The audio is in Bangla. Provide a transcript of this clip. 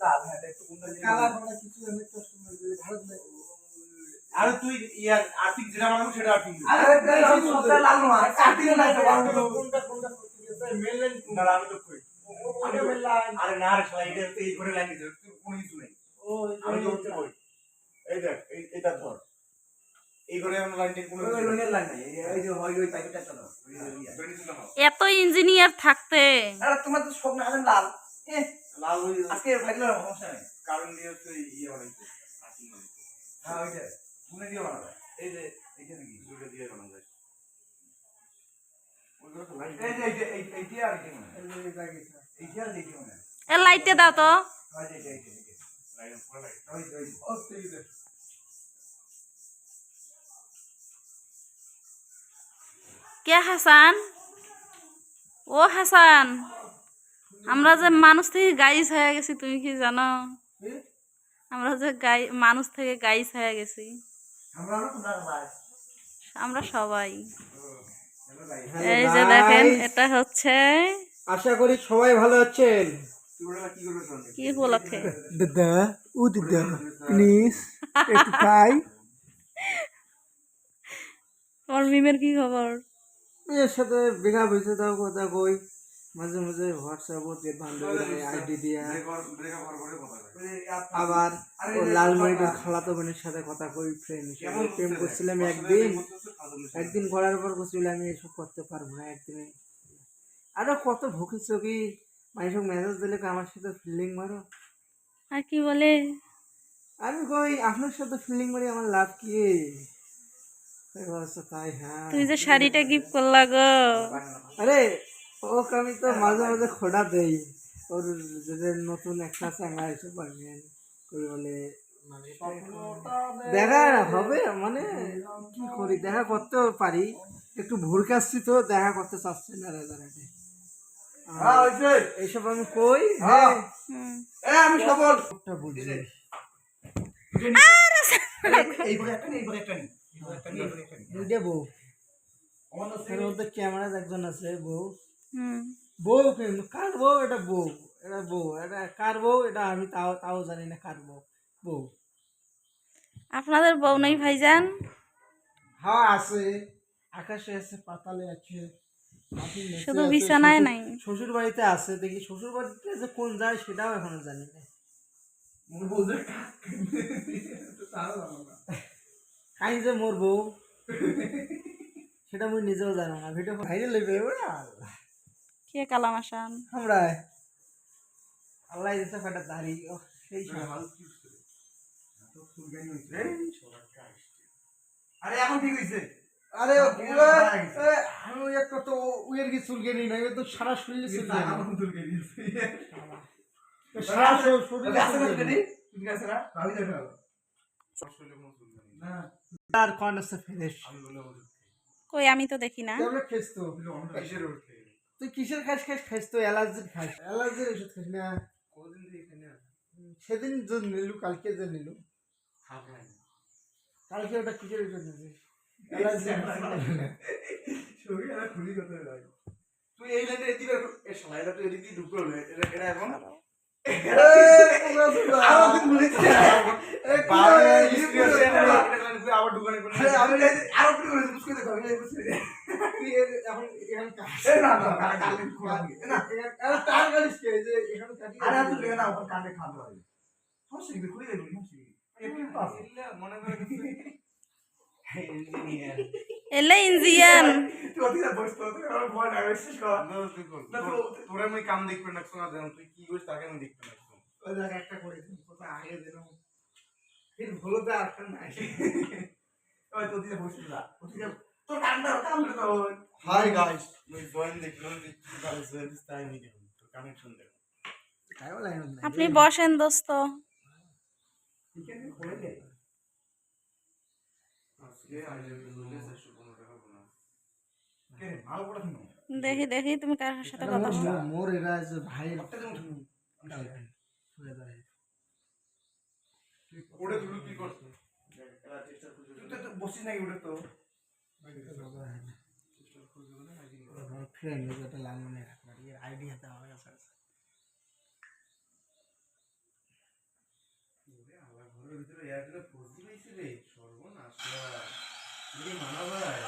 লাল হ্যাঁ একটু কালার আমরা কিছু আমি কাস্টমার দিলে ভালো দেয় আরে তুই ইয়ার আর্টিক যেটা বানাবো সেটা আর্টিক আরে সবটা লাল নয় আর্টিক না তো কোনটা ঠিক আছে মেল লাইন কোনটা আমি তো কই আমি মেল লাইন আরে না রে শালা এটা এই করে লাইন দিতে কোনো কিছু নাই ও আমি তো হচ্ছে কই এই দেখ এটা ধর এই করে আমরা লাইন কোনো লাইনের লাইন নাই এই যে ওই পাইপটা তো এত ইঞ্জিনিয়ার থাকতে আরে তোমার তো সব না লাল লাল হই আজকে ভাইলা সমস্যা নাই কারণ দিয়ে হচ্ছে ইয়ে বানাইছে আর্টিক বানাইছে হ্যাঁ ওইটা কোনে দিয়ে বানাবে এই যে এখানে কি দুটো দিয়ে বানানো যায় ওইগুলো তো লাইট এই যে এইটা আর কি মানে এই জায়গা এইটা আর দেখি মানে এ লাইটে দাও তো হয় যে এইটা লাইট পুরো লাইট ওই ও ঠিক আছে কে হাসান ও হাসান আমরা যে মানুষ থেকে গাইস হয়ে গেছি তুমি কি জানো আমরা যে মানুষ থেকে গাইস হয়ে গেছি আমরা সবাই এই যে দেখেন এটা হচ্ছে আশা করি সবাই ভালো আছেন কি উপলক্ষে দাদা ও দাদা প্লিজ একটু খাই তোমার মিমের কি খবর এর সাথে বেগা বসে দাও কথা কই মাঝে মাঝে হোয়াটসঅ্যাপে বান্ধবীরা আইডি দিয়া আবার ও লালমনিটার খালাতো বোনের সাথে কথা কই ফ্রেন্ড হিসেবে প্রেম করছিলাম একদিন করার পর বলছিলাম আমি এসব করতে পারবো না একদিনে আরো কত ভুকি চকি মানুষক মেসেজ দিলে আমার সাথে ফিল্ডিং মারো আর কি বলে আমি কই আপনার সাথে ফিল্ডিং মারি আমার লাভ কি তাই হ্যাঁ তুই যে শাড়িটা গিফট করলা গো আরে ওকে আমি তো মাঝে মাঝে খোঁড়া দেই ওর যে নতুন একটা চ্যাংড়া এসে পারবেন কই বলে মানে দেখা হবে মানে কি করি দেখা করতে পারি একটু ভুল কাজছি তো দেখা করতে চাচ্ছি না রাজারাটে এইসব আমি কই হ্যাঁ আমি সবটা বুঝি দুইটা বউ এর মধ্যে ক্যামেরা একজন আছে বউ বউ কিন্তু কার বউ এটা বউ এটা কার বউ এটা আমি তাও জানি না কার বউ আপনাদের বউ নেই ভাইজান হ্যাঁ আছে আকাশে আছে পাতালে আছে শুধু বিছানায় নাই শ্বশুর বাড়িতে আছে দেখি শ্বশুর বাড়িতে যে কোন যায় সেটাও এখনো জানি না কাই যে মোর বউ সেটা মুই নিজেও জানো না ভিডিও ভাইরাল হইবে কে কালাম আসান আমরা আল্লাহ দিতে ফাটা দাড়ি সেই আরে এখন ঠিক হইছে আরে আমি একটা তো উয়ের কি চুলকে নি না এ তো সারা শরীরে চুলকে এখন চুলকে নিয়েছে সারা শরীরে চুলকে নি ঠিক আছে না ভাবি দেখো না তার কোন আছে ফিনিশ আমি বলে কই আমি তো দেখি না তোমরা খেস তো তুই কিসের খাস তো অ্যালার্জির ওষুধ খাস না কতদিন ধরে খাই না সেদিন যে নিলু কালকে যে নিলু কালকে ওটা কিসের ওষুধ নিছিস অ্যালার্জি শরীর আর খুলি করতে লাগে তুই এই লাইনে এদিকে এ শালাটা তুই এদিকে ঢুকলো এটা এখন আবার ঢুকানো আমি আরো কি করে বুঝতে দেখো আমি বুঝতে তুই এখন এখানে না না আরে তার গাড়ি কে যে এখানে কাটি আরে তুই লে না ওখানে কানে খাবে হবে সমস্যা কি খুলে দেবি একটু পাস মনে করে ইঞ্জিনিয়ার এলে ইঞ্জিয়ান তুই ওদিকে বসে তো আর ভয় না বেশি কর না তোরা মই কাম দেখবে না শোনা দেন তুই কি করিস তাকে আমি দেখতে না ওই জায়গা একটা করে দিন কথা আগে দেন ফির ভুলতে আর কান নাই ওই তো ওদিকে বসে যা ওদিকে তোর কামটা তো হাই গাইস মই জয়েন দেখলাম যে কি করে সার্ভিস টাইম নিয়ে তো কানেকশন দেব কাই বলা না আপনি বসেন দোস্ত ঠিক আছে করে দে আজকে আইলে বললে 715 টাকা বোনাস কে ভালো পড়া শুনো দেখি তুমি কার সাথে কথা বলো মোর এরা যে ভাই একটা যেমন শুনে দাঁড়াই ওড়ে তুই কি করছ এরা চেষ্টা করছিস তুই তো বসিস নাকি ওড়ে তো চেষ্টা করছিস না আইডি ফ্রেন্ড যেটা লালমনে রাখবার এর আইডি হাতে আমার কাছে আছে ওর ভিতরে এয়ারটেলে 4G পেয়েছি রে, সর্বনাশ। মানা ভাই